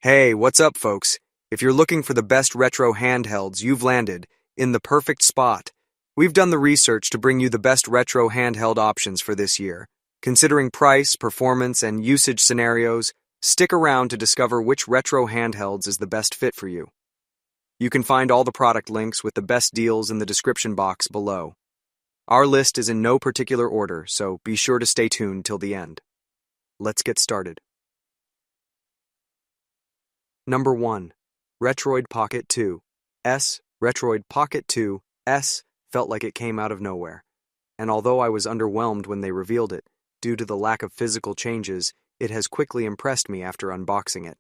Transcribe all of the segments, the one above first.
Hey, what's up, folks? If you're looking for the best retro handhelds, you've landed in the perfect spot. We've done the research to bring you the best retro handheld options for this year. Considering price, performance, and usage scenarios, stick around to discover which retro handhelds is the best fit for you. You can find all the product links with the best deals in the description box below. Our list is in no particular order, so be sure to stay tuned till the end. Let's get started. Number 1. Retroid Pocket 2. Retroid Pocket 2 felt like it came out of nowhere. And although I was underwhelmed when they revealed it, due to the lack of physical changes, it has quickly impressed me after unboxing it.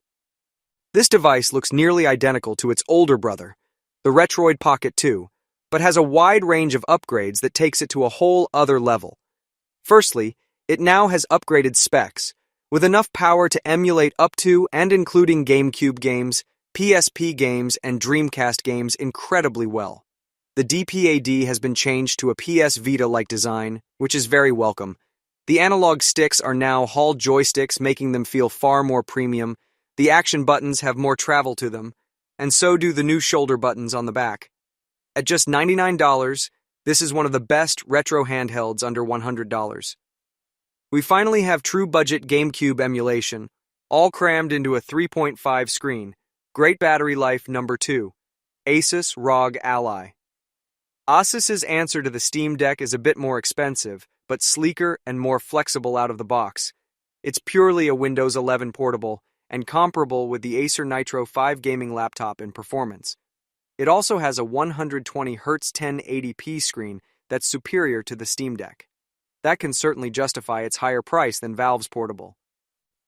This device looks nearly identical to its older brother, the Retroid Pocket 2, but has a wide range of upgrades that takes it to a whole other level. Firstly, it now has upgraded specs, with enough power to emulate up to and including GameCube games, PSP games, and Dreamcast games incredibly well. The D-pad has been changed to a PS Vita-like design, which is very welcome. The analog sticks are now Hall joysticks, making them feel far more premium. The action buttons have more travel to them, and so do the new shoulder buttons on the back. At just $99, this is one of the best retro handhelds under $100. We finally have true budget GameCube emulation, all crammed into a 3.5 screen. Great battery life. Number 2. Asus ROG Ally. Asus's answer to the Steam Deck is a bit more expensive, but sleeker and more flexible out of the box. It's purely a Windows 11 portable, and comparable with the Acer Nitro 5 gaming laptop in performance. It also has a 120Hz 1080p screen that's superior to the Steam Deck. That can certainly justify its higher price than Valve's portable.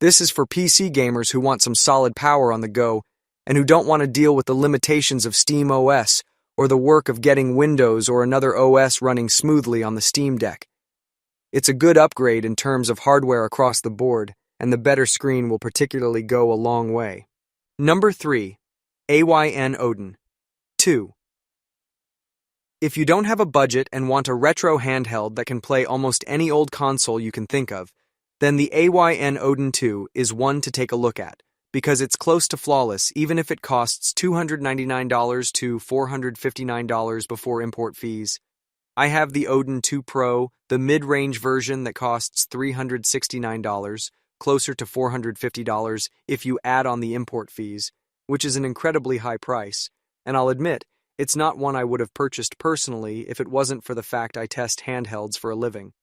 This is for PC gamers who want some solid power on the go and who don't want to deal with the limitations of Steam OS or the work of getting Windows or another OS running smoothly on the Steam Deck. It's a good upgrade in terms of hardware across the board, and the better screen will particularly go a long way. Number 3. AYN Odin 2. If you don't have a budget and want a retro handheld that can play almost any old console you can think of, then the AYN Odin 2 is one to take a look at, because it's close to flawless even if it costs $299 to $459 before import fees. I have the Odin 2 Pro, the mid-range version that costs $369, closer to $450 if you add on the import fees, which is an incredibly high price, and I'll admit, it's not one I would have purchased personally if it wasn't for the fact I test handhelds for a living.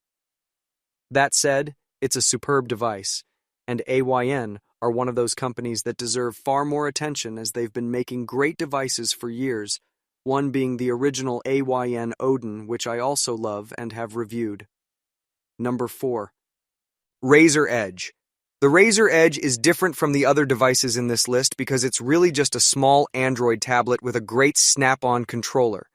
That said, it's a superb device, and AYN are one of those companies that deserve far more attention as they've been making great devices for years, one being the original AYN Odin, which I also love and have reviewed. Number 4. Razer Edge. The Razer Edge is different from the other devices in this list because it's really just a small Android tablet with a great snap-on controller.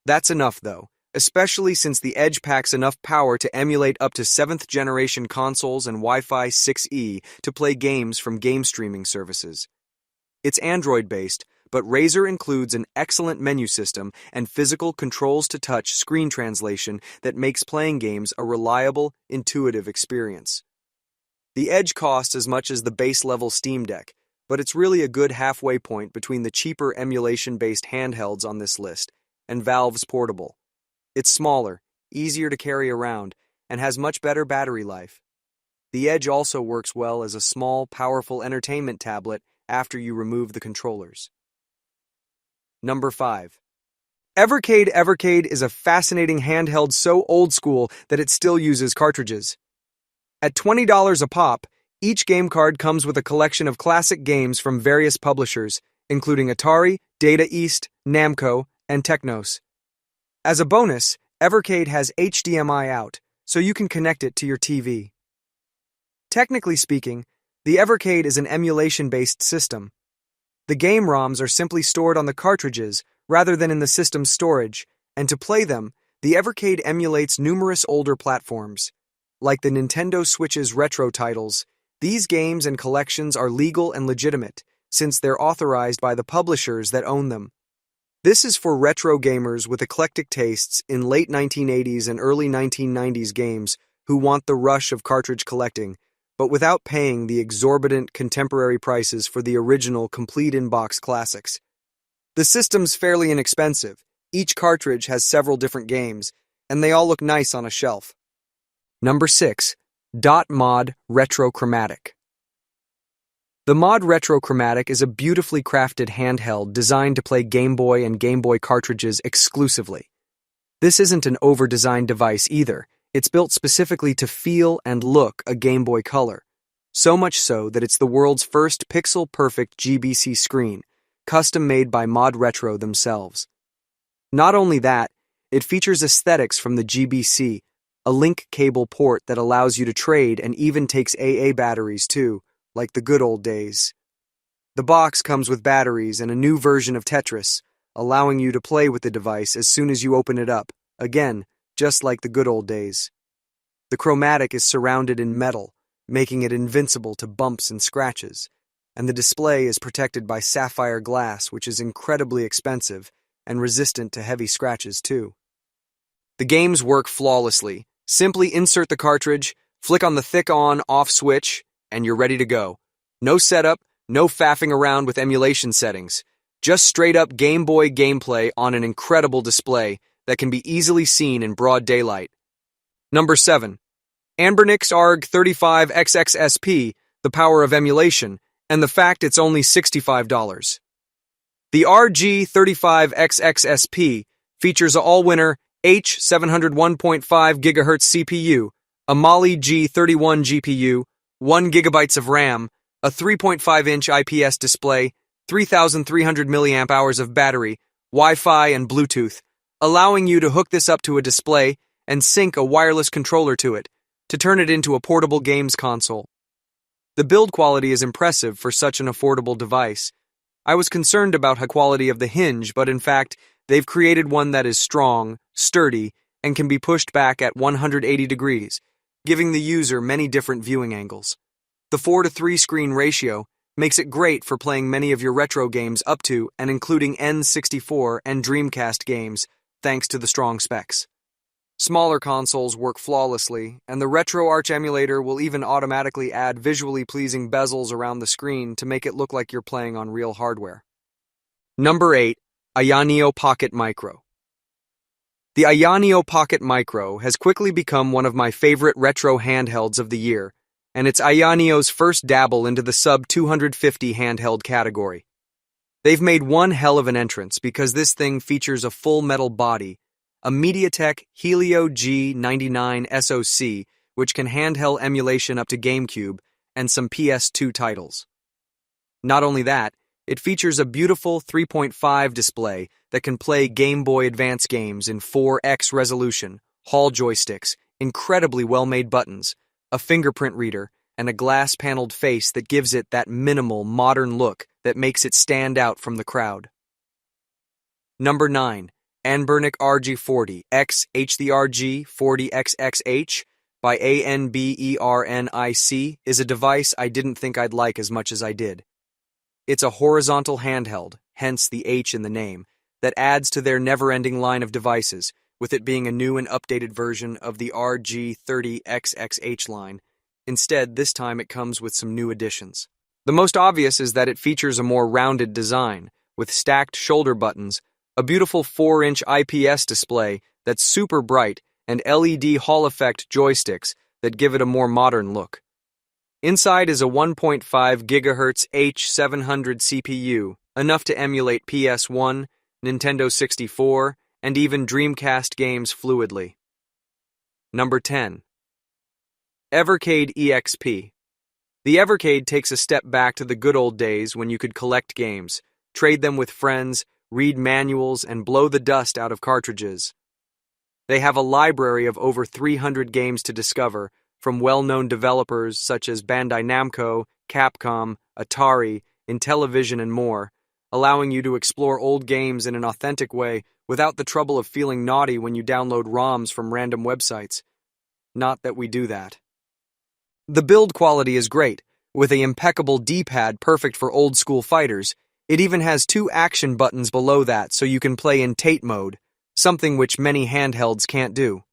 That's enough though, especially since the Edge packs enough power to emulate up to 7th generation consoles and Wi-Fi 6E to play games from game streaming services. It's Android-based, but Razer includes an excellent menu system and physical controls-to-touch screen translation that makes playing games a reliable, intuitive experience. The Edge costs as much as the base-level Steam Deck, but it's really a good halfway point between the cheaper emulation-based handhelds on this list and Valve's portable. It's smaller, easier to carry around, and has much better battery life. The Edge also works well as a small, powerful entertainment tablet after you remove the controllers. Number 5. Evercade is a fascinating handheld so old school that it still uses cartridges. At $20 a pop, each game card comes with a collection of classic games from various publishers, including Atari, Data East, Namco, and Technos. As a bonus, Evercade has HDMI out, so you can connect it to your TV. Technically speaking, the Evercade is an emulation-based system. The game ROMs are simply stored on the cartridges rather than in the system's storage, and to play them, the Evercade emulates numerous older platforms. Like the Nintendo Switch's retro titles, these games and collections are legal and legitimate, since they're authorized by the publishers that own them. This is for retro gamers with eclectic tastes in late 1980s and early 1990s games who want the rush of cartridge collecting, but without paying the exorbitant contemporary prices for the original complete in-box classics. The system's fairly inexpensive. Each cartridge has several different games, and they all look nice on a shelf. Number 6. ModRetro Chromatic. The ModRetro Chromatic is a beautifully crafted handheld designed to play Game Boy and Game Boy cartridges exclusively. This isn't an over-designed device either. It's built specifically to feel and look a Game Boy Color, so much so that it's the world's first pixel-perfect GBC screen, custom-made by ModRetro themselves. Not only that, it features aesthetics from the GBC, a link cable port that allows you to trade and even takes AA batteries too, like the good old days. The box comes with batteries and a new version of Tetris, allowing you to play with the device as soon as you open it up, again, just like the good old days. The Chromatic is surrounded in metal, making it invincible to bumps and scratches, and the display is protected by sapphire glass, which is incredibly expensive and resistant to heavy scratches too. The games work flawlessly. Simply insert the cartridge, flick on the thick on-off switch, and you're ready to go. No setup, no faffing around with emulation settings. Just straight-up Game Boy gameplay on an incredible display that can be easily seen in broad daylight. Number 7. ANBERNIC's ARG 35XXSP, the power of emulation, and the fact it's only $65. The RG35XXSP features a all-winner H701.5 GHz CPU, a Mali G31 GPU, 1 GB of RAM, a 3.5-inch IPS display, 3,300 mAh of battery, Wi-Fi, and Bluetooth, allowing you to hook this up to a display and sync a wireless controller to it to turn it into a portable games console. The build quality is impressive for such an affordable device. I was concerned about the quality of the hinge, but in fact, they've created one that is strong, sturdy, and can be pushed back at 180 degrees, giving the user many different viewing angles. The 4:3 screen ratio makes it great for playing many of your retro games up to and including N64 and Dreamcast games, thanks to the strong specs. Smaller consoles work flawlessly, and the RetroArch emulator will even automatically add visually pleasing bezels around the screen to make it look like you're playing on real hardware. Number 8. AYANEO Pocket Micro. The AYANEO Pocket Micro has quickly become one of my favorite retro handhelds of the year, and it's AYANEO's first dabble into the sub-250 handheld category. They've made one hell of an entrance because this thing features a full metal body, a MediaTek Helio G99 SoC, which can handheld emulation up to GameCube, and some PS2 titles. Not only that, it features a beautiful 3.5 display that can play Game Boy Advance games in 4X resolution, Hall joysticks, incredibly well-made buttons, a fingerprint reader, and a glass-paneled face that gives it that minimal, modern look that makes it stand out from the crowd. Number 9. ANBERNIC RG40 X HDRG 40XXH by ANBERNIC is a device I didn't think I'd like as much as I did. It's a horizontal handheld, hence the H in the name, that adds to their never-ending line of devices, with it being a new and updated version of the RG30XXH line. Instead, this time it comes with some new additions. The most obvious is that it features a more rounded design, with stacked shoulder buttons, a beautiful 4-inch IPS display that's super bright, and LED Hall effect joysticks that give it a more modern look. Inside is a 1.5 GHz H700 CPU, enough to emulate PS1, Nintendo 64, and even Dreamcast games fluidly. Number 10. Evercade EXP. The Evercade takes a step back to the good old days when you could collect games, trade them with friends, read manuals, and blow the dust out of cartridges. They have a library of over 300 games to discover, from well-known developers such as Bandai Namco, Capcom, Atari, Intellivision, and more, allowing you to explore old games in an authentic way without the trouble of feeling naughty when you download ROMs from random websites. Not that we do that. The build quality is great, with an impeccable D-pad perfect for old-school fighters. It even has 2 action buttons below that so you can play in Tate mode, something which many handhelds can't do.